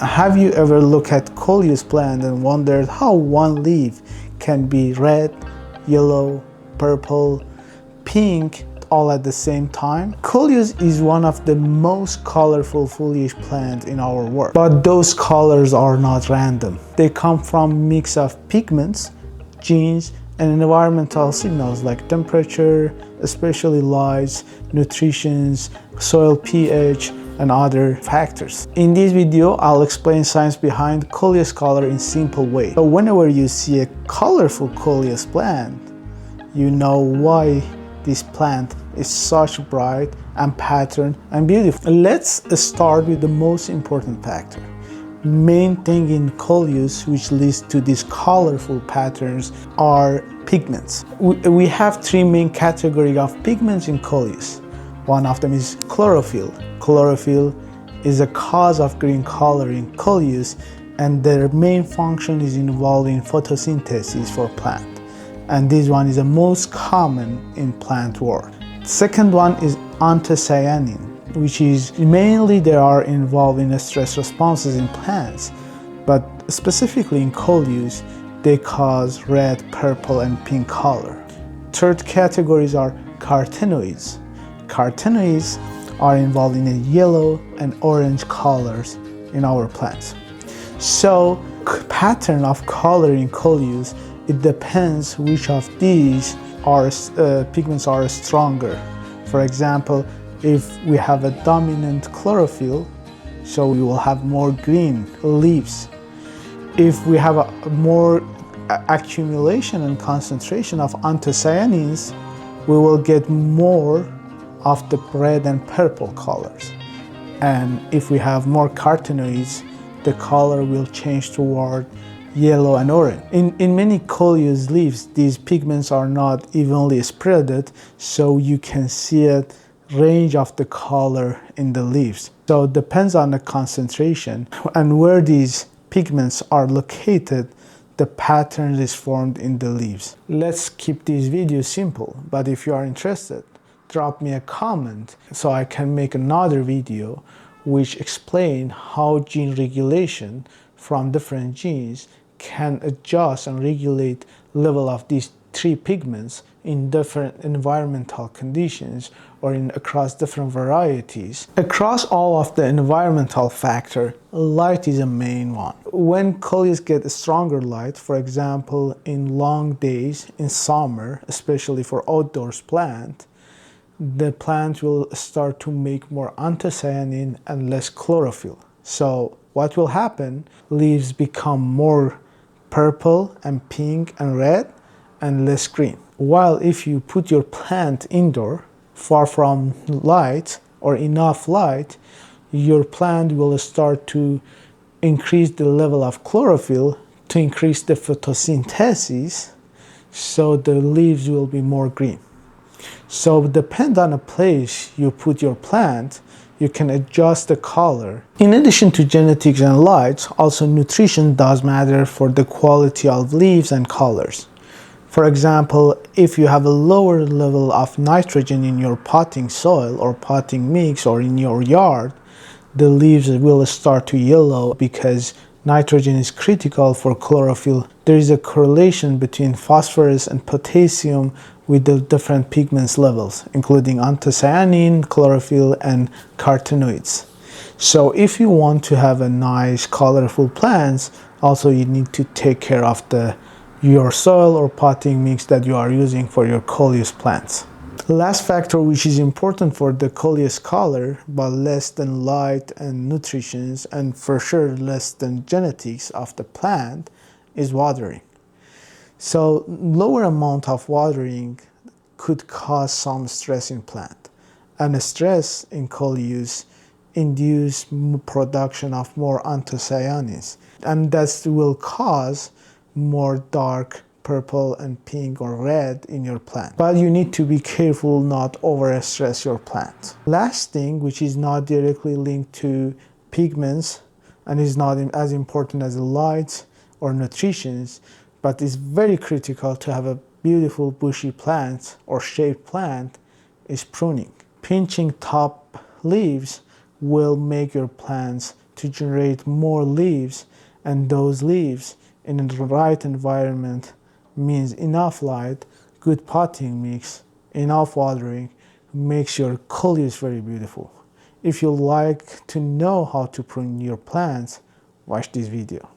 Have you ever looked at Coleus plant and wondered how one leaf can be red, yellow, purple, pink all at the same time? Coleus is one of the most colorful foliage plants in our world. But those colors are not random. They come from a mix of pigments, genes, and environmental signals like temperature, especially lights, nutrition, soil pH, and other factors. In this video, I'll explain science behind Coleus color in simple way. So whenever you see a colorful Coleus plant, you know why this plant is such bright and patterned and beautiful. Let's start with the most important factor. Main thing in Coleus which leads to these colorful patterns are pigments. We have three main categories of pigments in Coleus. One of them is chlorophyll. Chlorophyll is a cause of green color in Coleus, and their main function is involved in photosynthesis for plant. And this one is the most common in plant world. Second one is anthocyanin, which is mainly they are involved in stress responses in plants, but specifically in Coleus, they cause red, purple, and pink color. Third categories are carotenoids. Carotenoids are involved in the yellow and orange colors in our plants. So, pattern of color in Coleus, it depends which of these pigments are stronger. For example, if we have a dominant chlorophyll, so we will have more green leaves. If we have a more accumulation and concentration of anthocyanins, we will get more of the red and purple colors. And if we have more carotenoids, the color will change toward yellow and orange. In many Coleus leaves, these pigments are not evenly spread, so you can see a range of the color in the leaves. So it depends on the concentration and where these pigments are located, the pattern is formed in the leaves. Let's keep this video simple, but if you are interested, drop me a comment so I can make another video which explain how gene regulation from different genes can adjust and regulate level of these three pigments in different environmental conditions or across different varieties. Across all of the environmental factor, light is a main one. When Coleus get stronger light, for example, in long days in summer, especially for outdoors plant, the plant will start to make more anthocyanin and less chlorophyll. So what will happen? Leaves become more purple and pink and red and less green. While if you put your plant indoor, far from light or enough light, your plant will start to increase the level of chlorophyll to increase the photosynthesis, so the leaves will be more green. So depend on a place you put your plant, you can adjust the color. In addition to genetics and light, also nutrition does matter for the quality of leaves and colors. For example, if you have a lower level of nitrogen in your potting soil or potting mix or in your yard, the leaves will start to yellow because nitrogen is critical for chlorophyll. There is a correlation between phosphorus and potassium with the different pigments levels, including anthocyanin, chlorophyll, and carotenoids. So if you want to have a nice, colorful plants, also you need to take care of your soil or potting mix that you are using for your Coleus plants. The last factor which is important for the Coleus color, but less than light and nutrition, and for sure less than genetics of the plant, is watering. So lower amount of watering could cause some stress in plant, and stress in Coleus induce production of more anthocyanins, and that will cause more dark purple and pink or red in your plant. But you need to be careful not over stress your plant. Last thing, which is not directly linked to pigments and is not as important as the light or nutrition, but is very critical to have a beautiful bushy plant or shaped plant, is pruning. Pinching top leaves will make your plants to generate more leaves, and those leaves in the right environment means enough light, good potting mix, enough watering makes your Coleus very beautiful. If you like to know how to prune your plants, watch this video.